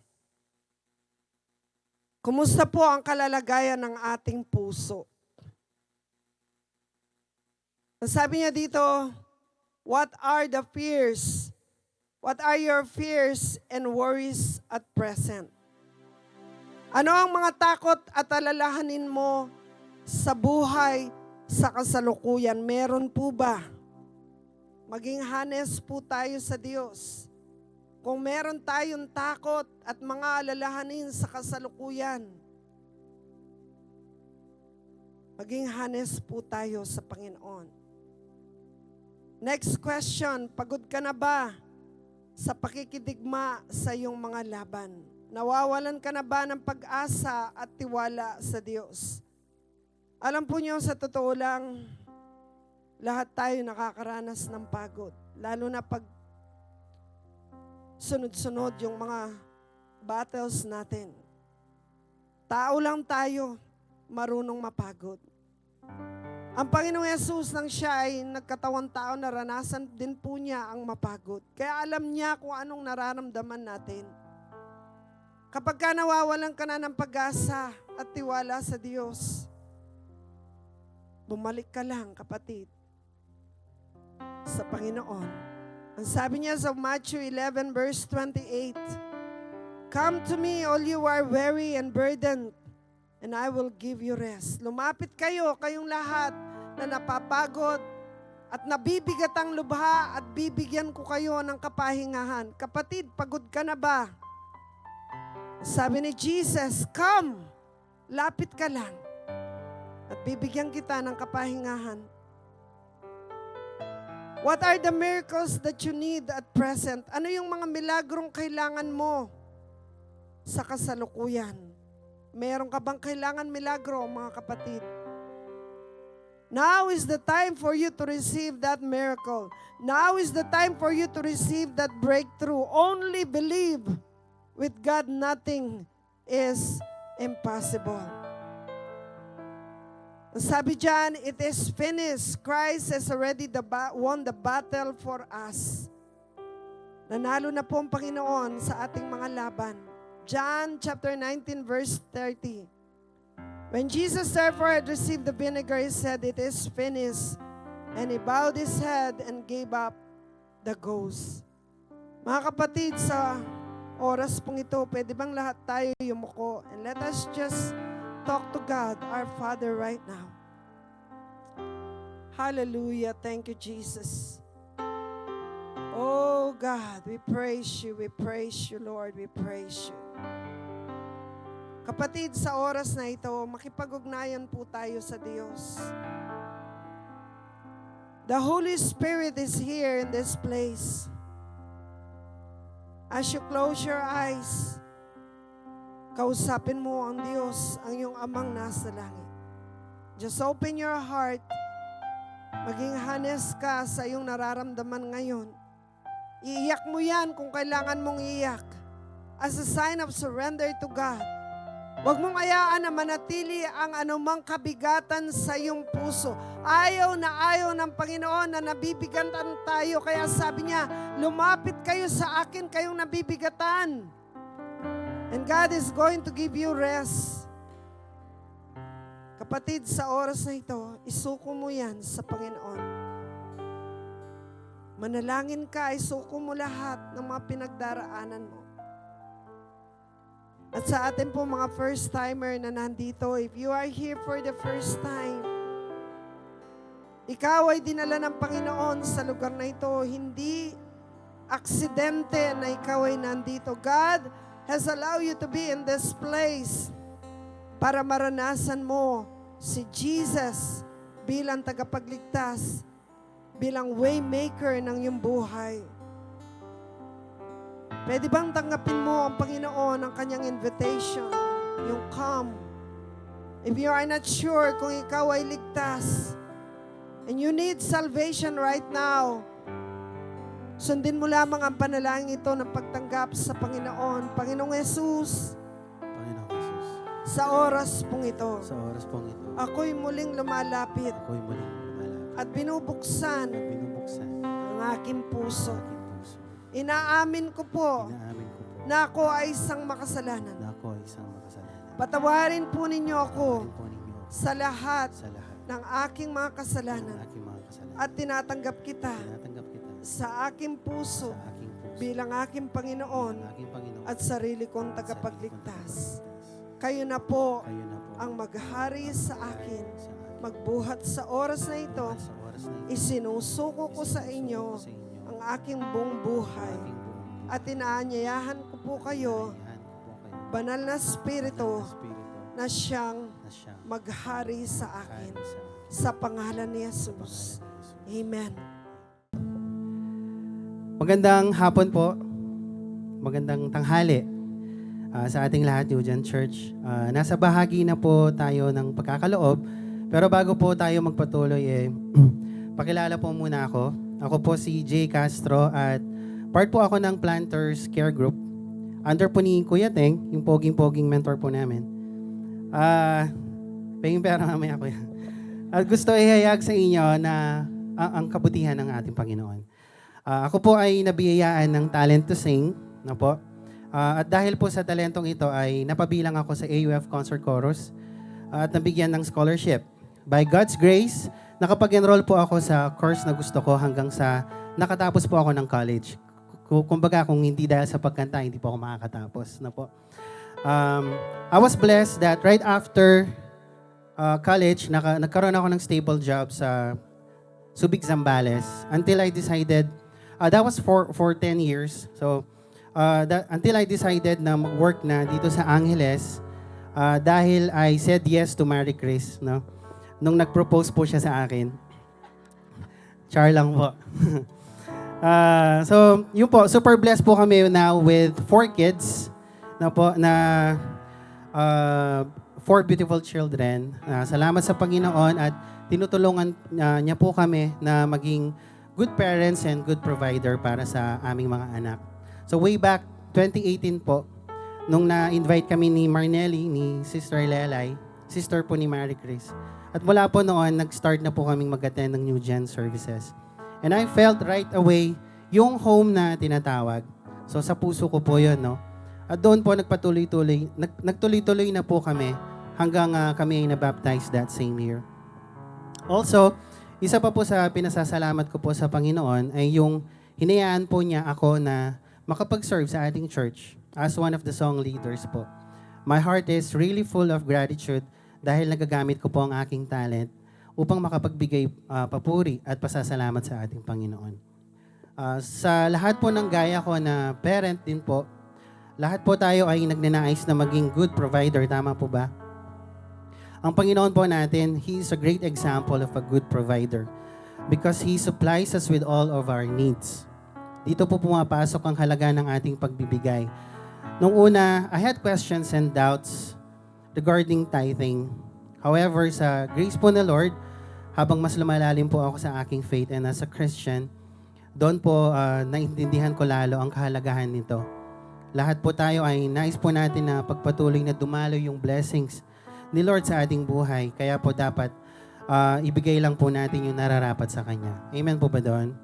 kumusta po ang kalalagayan ng ating puso? Sabi niya dito, what are the fears? What are your fears and worries at present? Ano ang mga takot at alalahanin mo sa buhay, sa kasalukuyan? Meron po ba? Maging honest po tayo sa Diyos. Kung meron tayong takot at mga alalahanin sa kasalukuyan, maging honest po tayo sa Panginoon. Next question, pagod ka na ba sa pakikidigma sa iyong mga laban? Nawawalan ka na ba ng pag-asa at tiwala sa Diyos? Alam po niyo, sa totoo lang, lahat tayo nakakaranas ng pagod. Lalo na pag sunod-sunod yung mga battles natin. Tao lang tayo, marunong mapagod. Ang Panginoong Yesus nang siya ay nagkatawang tao, naranasan din po niya ang mapagod. Kaya alam niya kung anong nararamdaman natin. Kapag ka nawawalan ka na ng pag-asa at tiwala sa Diyos, bumalik ka lang, kapatid, sa Panginoon. Ang sabi niya sa Matthew 11 verse 28, "Come to me, all you are weary and burdened, and I will give you rest." Lumapit kayo, kayong lahat na napapagod at nabibigat ang lubha at bibigyan ko kayo ng kapahingahan. Kapatid, pagod ka na ba? Sabi ni Jesus, come, lapit ka lang at bibigyan kita ng kapahingahan. What are the miracles that you need at present? Ano yung mga milagrong kailangan mo sa kasalukuyan? Meron ka bang kailangan milagro, mga kapatid? Now is the time for you to receive that miracle. Now is the time for you to receive that breakthrough. Only believe. With God, nothing is impossible. Sabi dyan, it is finished. Christ has already won the battle for us. Nanalo na po ang Panginoon sa ating mga laban. John chapter 19 verse 30. When Jesus therefore had received the vinegar, he said, "It is finished." And he bowed his head and gave up the ghost. Mga kapatid, sa oras pong ito, pwede bang lahat tayo yumuko? And let us just talk to God, our Father, right now. Hallelujah. Thank you, Jesus. Oh God, we praise you, Lord, we praise you. Kapatid, sa oras na ito, makipag-ugnayan po tayo sa Diyos. The Holy Spirit is here in this place. As you close your eyes, kausapin mo ang Diyos, ang iyong amang nasa langit. Just open your heart. Maging honest ka sa iyong nararamdaman ngayon. Iiyak mo yan kung kailangan mong iiyak. As a sign of surrender to God. Huwag mong hayaan na manatili ang anumang kabigatan sa iyong puso. Ayaw ng Panginoon na nabibigatan tayo. Kaya sabi niya, lumapit kayo sa akin, kayong nabibigatan. And God is going to give you rest. Kapatid, sa oras na ito, isuko mo yan sa Panginoon. Manalangin ka, isuko mo lahat ng mga pinagdaraanan mo. At sa atin po mga first-timer na nandito, if you are here for the first time, ikaw ay dinala ng Panginoon sa lugar na ito. Hindi aksidente na ikaw ay nandito. God has allowed you to be in this place para maranasan mo si Jesus bilang tagapagligtas, bilang waymaker ng iyong buhay. Pwede bang tanggapin mo ang Panginoon ang kanyang invitation, yung come, If you are not sure kung ikaw ay ligtas, and you need salvation right now, sundin mo lamang ang panalangin ito ng pagtanggap sa Panginoon. Panginoong Jesus, Panginoong Jesus, sa oras pong ito, sa oras pong ito, ako'y muling lumalapit ako'y muling lumalapit at binubuksan at binubuksan ang aking puso. ang aking puso. Inaamin ko po Inaamin ko po na ako ay isang makasalanan. na ako ay isang makasalanan. Patawarin po ninyo ako Patawarin po ninyo ako sa lahat sa lahat ng aking mga ng kasalanan aking mga kasalanan. at tinatanggap kita Tinatanggap kita sa aking puso sa aking puso bilang aking Panginoon bilang aking Panginoon at sarili kong at sarili kong tagapagligtas. tagapagligtas. Kayo na po Kayo na po ang maghari sa akin. sa akin. Magbuhat sa oras na ito, At sa oras na ito, isinusuko ko sa inyo isinusuko ko sa inyo ang aking buong buhay. aking buong buhay. At inaanyayahan ko po kayo, Inaanyayahan ko po kayo, banal na Espiritu, Banal na Espiritu, na siyang na siyang maghari sa akin. hari sa akin. Sa pangalan ni Jesus. Pangalan ni Jesus. Amen. Magandang hapon po. Magandang tanghali sa ating lahat, New Gen Church. Nasa bahagi na po tayo ng pagkakaloob. Pero bago po tayo magpatuloy, pakilala po muna ako. Ako po si Jay Castro at part po ako ng Planters Care Group. Under po ni Kuya Teng, yung poging-poging mentor po namin. Pahing pera mamaya ko yan. At gusto ihayag sa inyo na ang kabutihan ng ating Panginoon. Ako po ay nabiyayaan ng talent to sing, na po. At dahil po sa talentong ito ay napabilang ako sa AUF Concert Chorus at nabigyan ng scholarship. By God's grace, nakapag-enroll po ako sa course na gusto ko hanggang sa nakatapos po ako ng college. Kumbaga kung hindi dahil sa pagkanta, hindi po ako makakatapos na po. I was blessed that right after college, nagkaroon ako ng stable job sa Subic, Zambales until I decided, that was for 10 years. So, until I decided na mag-work na dito sa Angeles dahil I said yes to Mary Chris, no? Nung nag-propose po siya sa akin. Char lang po. So, yun po, super blessed po kami now with 4 kids na po, na 4 beautiful children. Salamat sa Panginoon at tinutulungan niya po kami na maging good parents and good provider para sa aming mga anak. So way back 2018 po, nung na-invite kami ni Marnelli, ni Sister Lelay, sister po ni Mary Chris. At mula po noon, nag-start na po kaming mag-attend ng New Gen services. And I felt right away yung home na tinatawag. So sa puso ko po yun, no? At doon po nagtuloy-tuloy na po kami hanggang kami ay nabaptized that same year. Also, isa pa po sa pinasasalamat ko po sa Panginoon ay yung hinayaan po niya ako na makapag-serve sa ating church as one of the song leaders po. My heart is really full of gratitude dahil nagagamit ko po ang aking talent upang makapagbigay papuri at pasasalamat sa ating Panginoon. Sa lahat po ng gaya ko na parent din po, lahat po tayo ay nagnanais na maging good provider. Tama po ba? Ang Panginoon po natin, He is a great example of a good provider because He supplies us with all of our needs. Dito po pumapasok ang halaga ng ating pagbibigay. Nung una, I had questions and doubts regarding tithing. However, sa grace po ng Lord, habang mas lumalalim po ako sa aking faith and as a Christian, doon po naintindihan ko lalo ang kahalagahan nito. Lahat po tayo ay nais po natin na pagpatuloy na dumalo yung blessings ni Lord sa ating buhay. Kaya po dapat ibigay lang po natin yung nararapat sa Kanya. Amen po ba doon?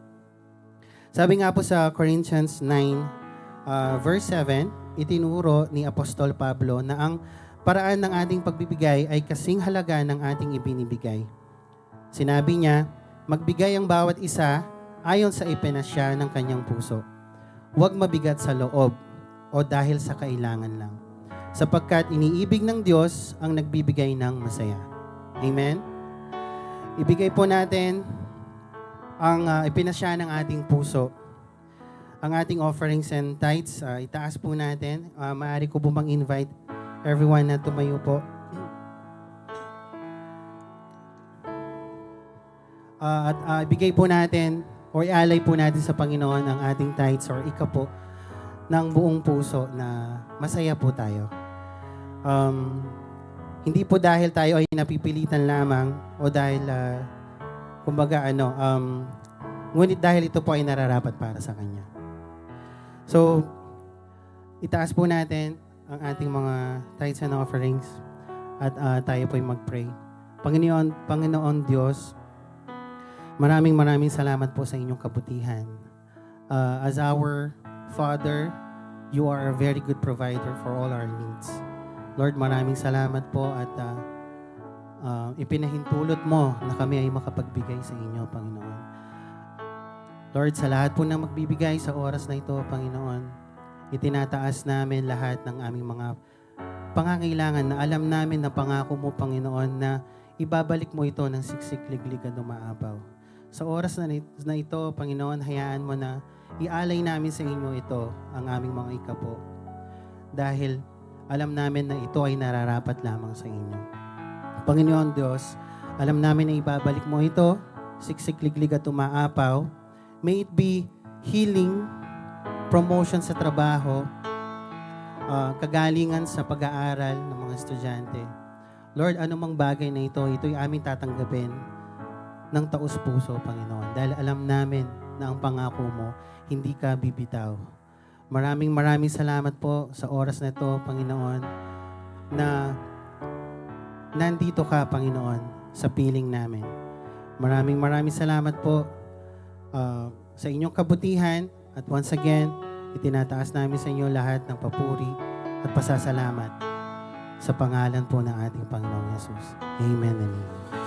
Sabi nga po sa Corinthians 9, verse 7, itinuro ni Apostol Pablo na ang paraan ng ating pagbibigay ay kasing halaga ng ating ibinibigay. Sinabi niya, magbigay ang bawat isa ayon sa ipinasya ng kanyang puso. Huwag mabigat sa loob o dahil sa kailangan lang. Sapagkat iniibig ng Diyos ang nagbibigay ng masaya. Amen? Ibigay po natin ang ipinasya ng ating puso. Ang ating offerings and tithes, itaas po natin. Maaari ko po bang invite everyone na tumayo po. At ibigay po natin o ialay po natin sa Panginoon ang ating tithes or ikapo ng buong puso na masaya po tayo. Hindi po dahil tayo ay napipilitan lamang o dahil, ngunit dahil ito po ay nararapat para sa Kanya. So, itaas po natin ang ating mga tithes and offerings at tayo po ay mag-pray. Panginoon Diyos, maraming salamat po sa inyong kabutihan. As our Father, you are a very good provider for all our needs. Lord, maraming salamat po at ipinahintulot mo na kami ay makapagbigay sa inyo, Panginoon. Lord, sa lahat po na magbibigay sa oras na ito, Panginoon, itinataas namin lahat ng aming mga pangangailangan na alam namin na pangako mo, Panginoon, na ibabalik mo ito ng siksik-liglig at umaapaw. Sa oras na ito, Panginoon, hayaan mo na ialay namin sa inyo ito, ang aming mga ikapo. Dahil alam namin na ito ay nararapat lamang sa inyo. Panginoon Diyos, alam namin na ibabalik mo ito, siksik-liglig at umaapaw. May it be healing, promotion sa trabaho, kagalingan sa pag-aaral ng mga estudyante. Lord, anumang bagay na ito'y aming tatanggapin ng taus-puso, Panginoon. Dahil alam namin na ang pangako mo, hindi ka bibitaw. Maraming salamat po sa oras na ito, Panginoon, na nandito ka, Panginoon, sa piling namin. Maraming salamat po sa inyong kabutihan at once again, itinataas namin sa inyo lahat ng papuri at pasasalamat sa pangalan po ng ating Panginoong Yesus. Amen and amen.